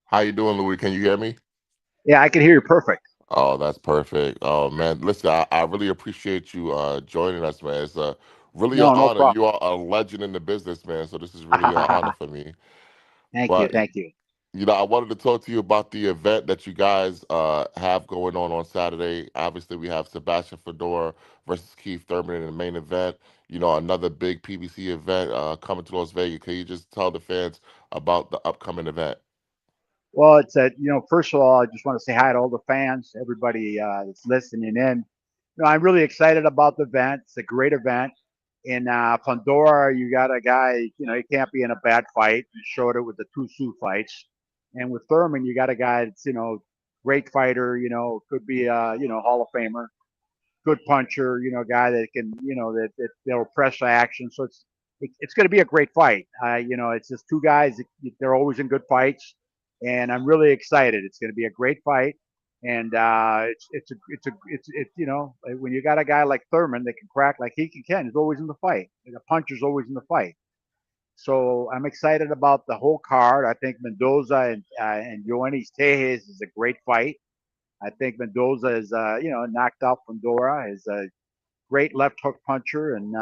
How you doing, Louis? Can you hear me? Yeah, I can hear you perfect. Oh, that's perfect. Oh man, listen, I really appreciate you joining us, man. It's really an No, no honor. problem. You are a legend in the business, man. So this is really an honor for me. Thank you, But thank you. I wanted to talk to you about the event that you guys have going on Saturday. Obviously, we have Sebastian Fedora versus Keith Thurman in the main event. Another big PBC event coming to Las Vegas. Can you just tell the fans about the upcoming event? Well, it's first of all, I just want to say hi to all the fans, everybody that's listening in. I'm really excited about the event. It's a great event. In Pandora, you got a guy, he can't be in a bad fight. You showed it with the two Sioux fights. And with Thurman, you got a guy that's, great fighter, could be, Hall of Famer, good puncher, guy that can, they'll press action. So it's going to be a great fight. It's just two guys. They're always in good fights, and I'm really excited. It's going to be a great fight, and when you got a guy like Thurman that can crack like he can, he's always in the fight. The puncher's always in the fight. So I'm excited about the whole card. I think Mendoza and Ioannis Tejes is a great fight. I think Mendoza is, knocked out Pandora. Is a great left hook puncher, and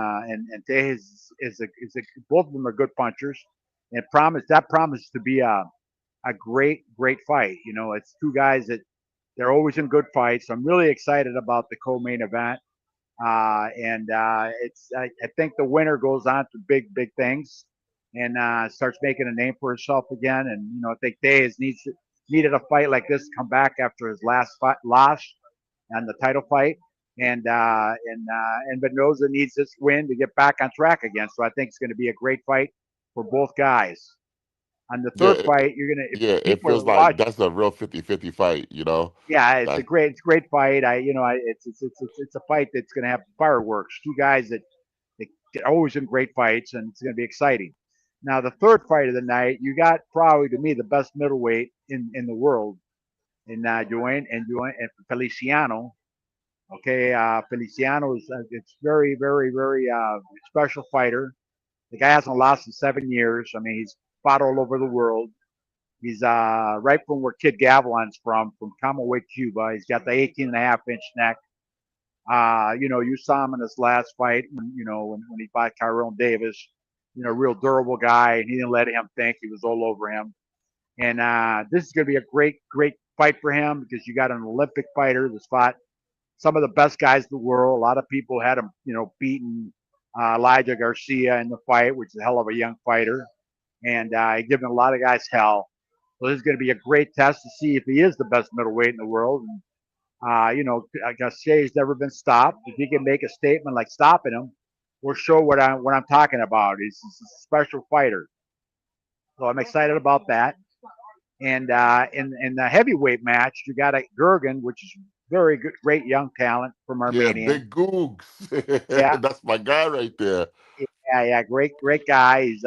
Tejas is a both of them are good punchers, and promises to be a great fight. It's two guys that they're always in good fights. So I'm really excited about the co-main event, and I think the winner goes on to big things, and starts making a name for herself again. And I think Tejas needed a fight like this to come back after his last fight, loss and the title fight. And Mendoza needs this win to get back on track again. So I think it's going to be a great fight for both guys. On the Yeah, third fight, you're gonna if yeah, it people are feels like watching. that's a real 50-50 fight. Yeah, it's a That great fight. It's a fight that's gonna have fireworks. Two guys that are always in great fights, and it's gonna be exciting. Now the third fight of the night, you got probably to me the best middleweight in the world in Joanne and Feliciano. Okay, Feliciano is it's very special fighter. The guy hasn't lost in 7 years. I mean, he's fought all over the world. He's right from where Kid Gavilan's from Camagüey, Cuba. He's got the 18 and a half inch neck. You saw him in his last fight when he fought Tyrone Davis. Real durable guy, and he didn't let him think. He was all over him. And this is going to be a great fight for him because you got an Olympic fighter that's fought some of the best guys in the world. A lot of people had him, beating Elijah Garcia in the fight, which is a hell of a young fighter, and giving a lot of guys hell. So this is going to be a great test to see if he is the best middleweight in the world. And Garcia's never been stopped. If he can make a statement like stopping him, we'll show what I'm talking about. He's a special fighter. So I'm excited about that. And in the heavyweight match, you got a Gergen, which is very good, great young talent from Yeah, Armenia. Big Googs. Yeah, That's my guy right there. yeah, great guy. He's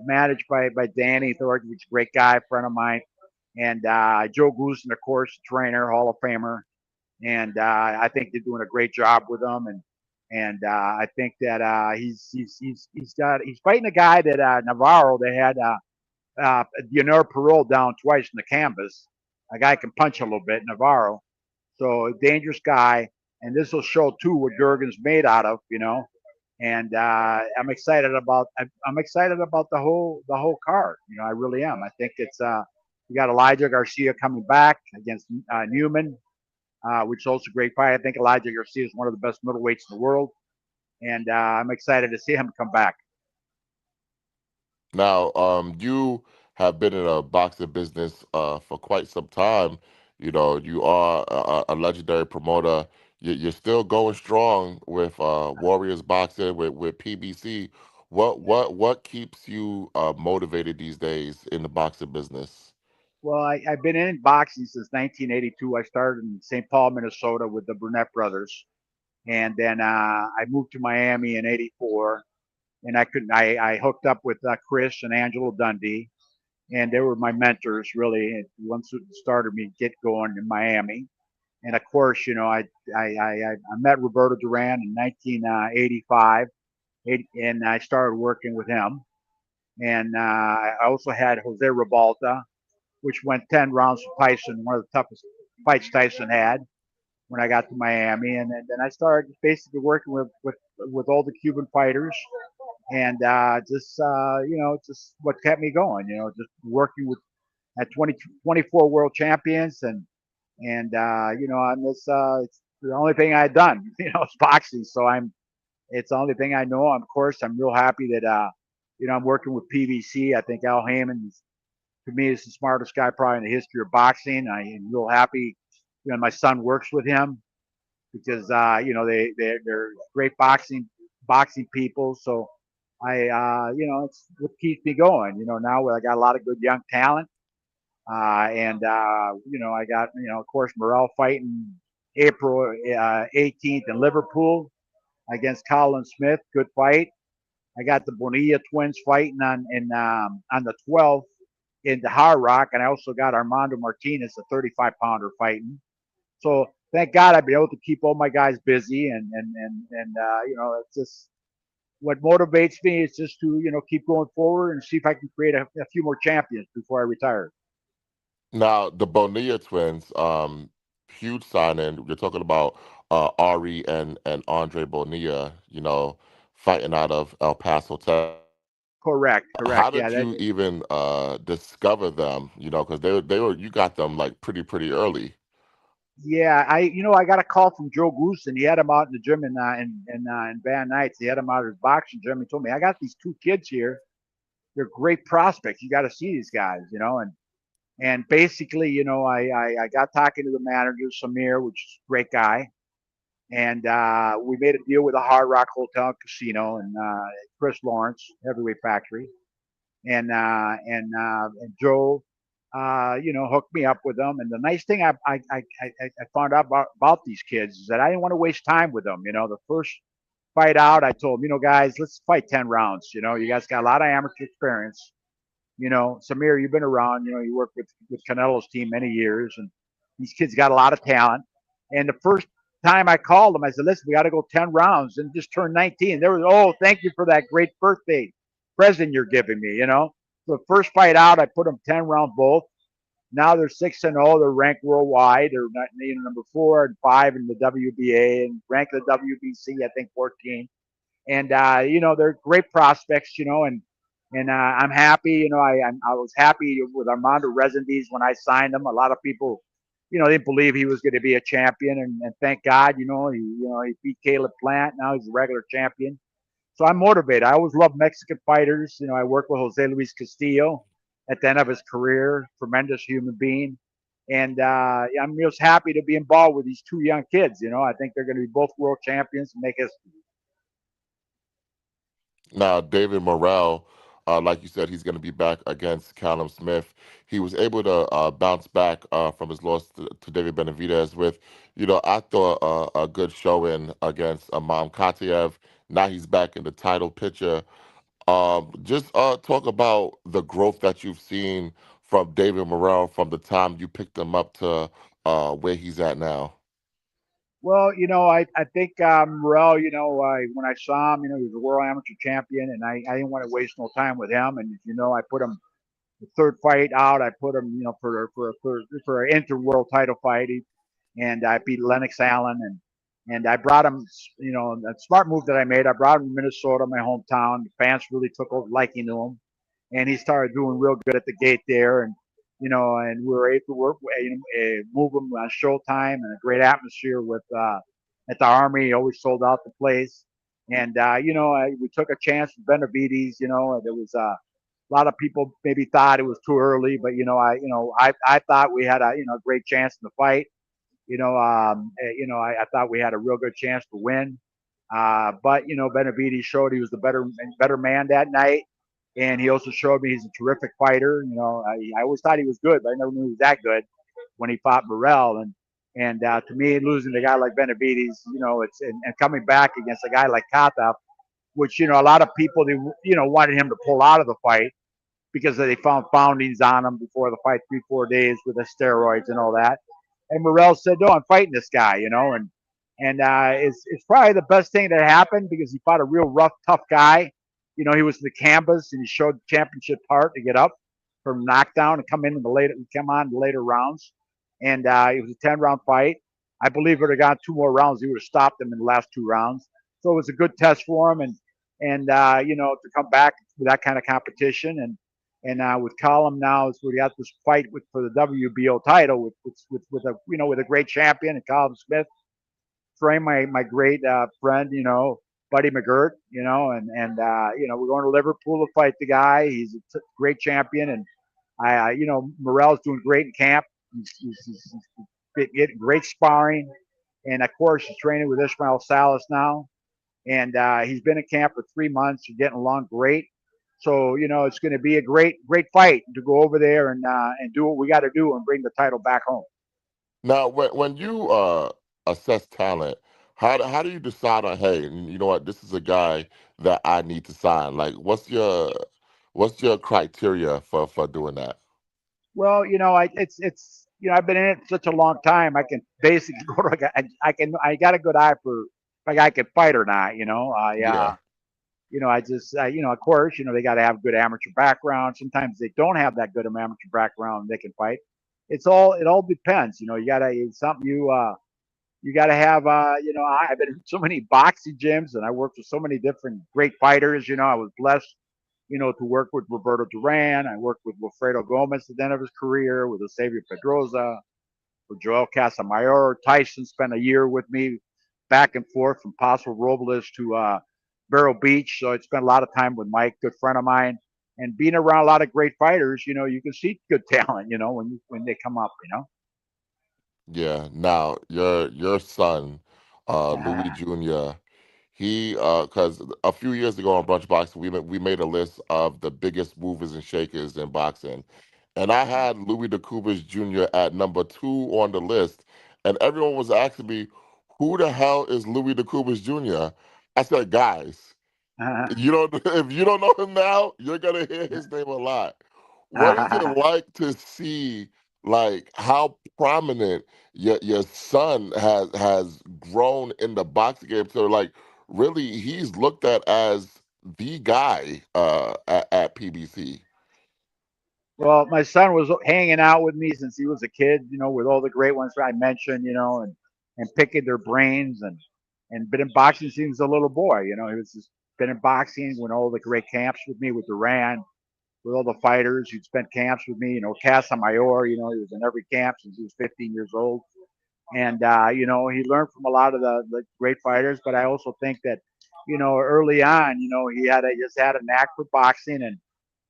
managed by Danny Thornton, which is a great guy, friend of mine, and Joe Goosen, of course, trainer, Hall of Famer, and I think they're doing a great job with him, and I think that he's fighting a guy that Navarro they had Leonor Parole down twice in the canvas. A guy can punch a little bit, Navarro. So a dangerous guy, and this will show too what Jurgen's made out of. And I'm excited about the whole card. I really am. I think it's you got Elijah Garcia coming back against Newman, which is also a great fight. I think Elijah Garcia is one of the best middleweights in the world, and I'm excited to see him come back. Now, you have been in a boxing business for quite some time. You are a legendary promoter. You're still going strong with Warriors Boxing with PBC. What keeps you motivated these days in the boxing business? Well, I've been in boxing since 1982. I started in St. Paul, Minnesota, with the Burnett brothers, and then I moved to Miami in '84. And I hooked up with Chris and Angelo Dundee, and they were my mentors really. Once it started me get going in Miami, and of course, I met Roberto Duran in 1985, and I started working with him. And I also had Jose Ribalta, which went 10 rounds for Tyson, one of the toughest fights Tyson had when I got to Miami, and then I started basically working with all the Cuban fighters, and just what kept me going, just working with at 24 world champions, and on this, it's the only thing I had done, it's boxing. So it's the only thing I know. Of course, I'm real happy that, I'm working with PVC. I think Al Heyman, to me, is the smartest guy probably in the history of boxing. I am real happy, my son works with him because, they're great boxing people. So it's what keeps me going. Now I got a lot of good young talent. I got, of course, Morrell fighting April 18th in Liverpool against Colin Smith. Good fight. I got the Bonilla twins fighting on the 12th in the Hard Rock, and I also got Armando Martinez, a 35 pounder, fighting. So thank God I've been able to keep all my guys busy, and it's just what motivates me is just to keep going forward and see if I can create a few more champions before I retire. Now, the Bonilla twins, huge signing. You're talking about Ari and Andre Bonilla, fighting out of El Paso, Texas. Correct, How correct. Yeah, did you even discover them? Because they were you got them like pretty early. yeah. I got a call from Joe Goose, and he had him out in the gym in Van Nuys. He had him out at his boxing gym. He told me, I got these two kids here. They're great prospects. You got to see these guys, and basically, I got talking to the manager, Samir, which is a great guy, and we made a deal with the Hard Rock Hotel and Casino and Chris Lawrence, Heavyweight Factory, and Joe, hooked me up with them. And the nice thing I found out about these kids is that I didn't want to waste time with them. The first fight out, I told them, guys, let's fight 10 rounds. You guys got a lot of amateur experience. Samir, you've been around. You worked with Canelo's team many years, and these kids got a lot of talent. And the first time I called them, I said, "Listen, we got to go 10 rounds." And just turned 19. They were, "Oh, thank you for that great birthday present you're giving me." So the first fight out, I put them 10 rounds both. Now they're 6-0. They're ranked worldwide. They're number 4 and 5 in the WBA and ranked in the WBC, I think 14. And they're great prospects. And I'm happy. I was happy with Armando Resendiz when I signed him. A lot of people, didn't believe he was going to be a champion, and thank God, he beat Caleb Plant. Now he's a regular champion. So I'm motivated. I always loved Mexican fighters. I worked with Jose Luis Castillo at the end of his career, tremendous human being. And I'm just happy to be involved with these two young kids. I think they're going to be both world champions and make history. Now, David Morrell, like you said, he's going to be back against Callum Smith. He was able to bounce back from his loss to David Benavidez with, I thought a good showing against Imam Katiev. Now he's back in the title picture. Just talk about the growth that you've seen from David Morrell from the time you picked him up to where he's at now. Well, I think Morel, when I saw him, he was a world amateur champion, and I didn't want to waste no time with him. And I put him the third fight out. I put him, for an inter-world title fight, and I beat Lennox Allen, and I brought him, a smart move that I made. I brought him to Minnesota, my hometown. The fans really took a liking to him, and he started doing real good at the gate there, and we were able to work, move him on Showtime, and a great atmosphere with at the Army. He always sold out the place, and we took a chance with Benavides. There was a lot of people maybe thought it was too early, but I thought we had a great chance in the fight. I thought we had a real good chance to win. But Benavides showed he was the better man that night, and he also showed me he's a terrific fighter. I always thought he was good, but I never knew he was that good when he fought Burrell. And to me, losing a guy like Benavides, it's and coming back against a guy like Kata, which a lot of people they wanted him to pull out of the fight because they found foundings on him before the fight, 3-4 days with the steroids and all that. And Morrell said, "No, I'm fighting this guy," and it's probably the best thing that happened because he fought a real rough, tough guy. He was the canvas and he showed the championship heart to get up. from knockdown and come on in the later rounds. And it was a 10 round fight. I believe if it had gone 2 more rounds, he would have stopped him in the last 2 rounds. So it was a good test for him, and to come back with that kind of competition, and with Column now, is we got this fight with for the WBO title with a with a great champion and Colin Smith, train my great friend, Buddy McGirt, we're going to Liverpool to fight the guy. He's a great champion, and Morel's doing great in camp. He's getting great sparring, and of course he's training with Ishmael Salas now, and he's been in camp for 3 months. He's getting along great. So it's going to be a great fight to go over there and do what we got to do and bring the title back home. Now, when you assess talent, how do you decide on, hey, you know what, this is a guy that I need to sign? Like, what's your criteria for doing that? Well, it's I've been in it such a long time. I can basically go to a guy. I got a good eye for if a guy can fight or not. Yeah, I just of course they got to have good amateur background. Sometimes they don't have that good of amateur background. They can fight. It all depends. You got to it's something you got to have. I've been in so many boxing gyms and I worked with so many different great fighters. I was blessed to work with Roberto Duran. I worked with Wilfredo Gomez at the end of his career, with Eusebio Pedroza, with Joel Casamayor. Tyson spent a year with me back and forth from Paso Robles to Vero Beach. So I spent a lot of time with Mike, good friend of mine. And being around a lot of great fighters, you can see good talent, when they come up. yeah. Now, your son, Louis Jr., he because a few years ago on Brunch Boxing, we made a list of the biggest movers and shakers in boxing, and I had Louis DeCubas Jr. at number 2 on the list, and everyone was asking me, "Who the hell is Louis DeCubas Jr.?" I said, "Guys, you don't if you don't know him now, you're gonna hear his name a lot. What is it like to see like how prominent your son has grown in the boxing game? So like really he's looked at as the guy at PBC. Well, my son was hanging out with me since he was a kid, with all the great ones I mentioned, and picking their brains and been in boxing since a little boy. He was just been in boxing when all the great camps with me with Duran, with all the fighters. He'd spent camps with me, Casamayor, he was in every camp since he was 15 years old. And, he learned from a lot of the great fighters, but I also think that, early on, just had a knack for boxing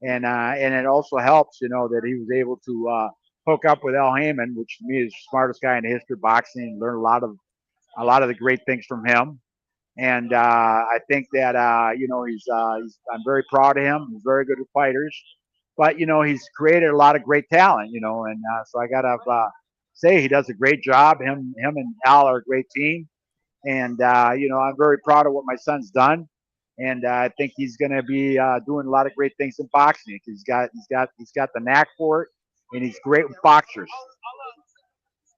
and it also helps, that he was able to hook up with Al Heyman, which to me is the smartest guy in the history of boxing. Learn a lot of the great things from him, and I think that I'm very proud of him. He's very good at fighters, but he's created a lot of great talent, and so I gotta say he does a great job. Him and Al are a great team, and I'm very proud of what my son's done, and I think he's going to be doing a lot of great things in boxing. He's got the knack for it, and he's great with boxers.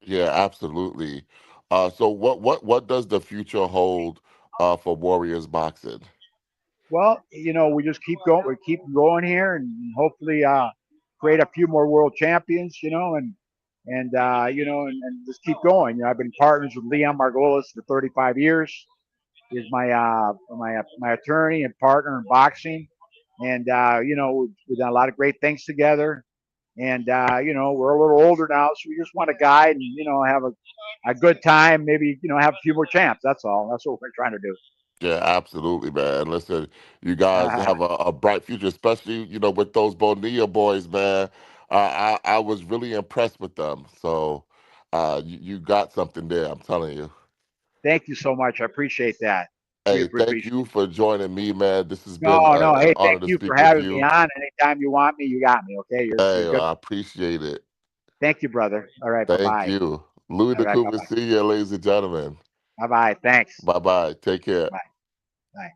Yeah, absolutely. So what does the future hold for Warriors boxing? Well, we just keep going. We keep going here, and hopefully create a few more world champions. And just keep going. I've been partners with Leon Margolis for 35 years. Is my attorney and partner in boxing, and we've done a lot of great things together. And we're a little older now, so we just want to guide and have a good time. Maybe have a few more champs. That's all. That's what we're trying to do. Yeah, absolutely, man. Listen, you guys have a bright future, especially with those Bonilla boys, man. I was really impressed with them. So, you got something there. I'm telling you. Thank you so much. I appreciate that. We Hey, thank appreciate. you for joining me, man. This has been No, no. an Hey, honor thank to you for speak with having me you. on. Anytime you want me, you got me. Okay, you're Hey, good. I appreciate it. Thank you, brother. All right. Bye Thank bye. you, Louis All right. Bye DeCouva. bye. See you, ladies and gentlemen. Bye bye. Thanks. Bye bye. Take care. Bye bye.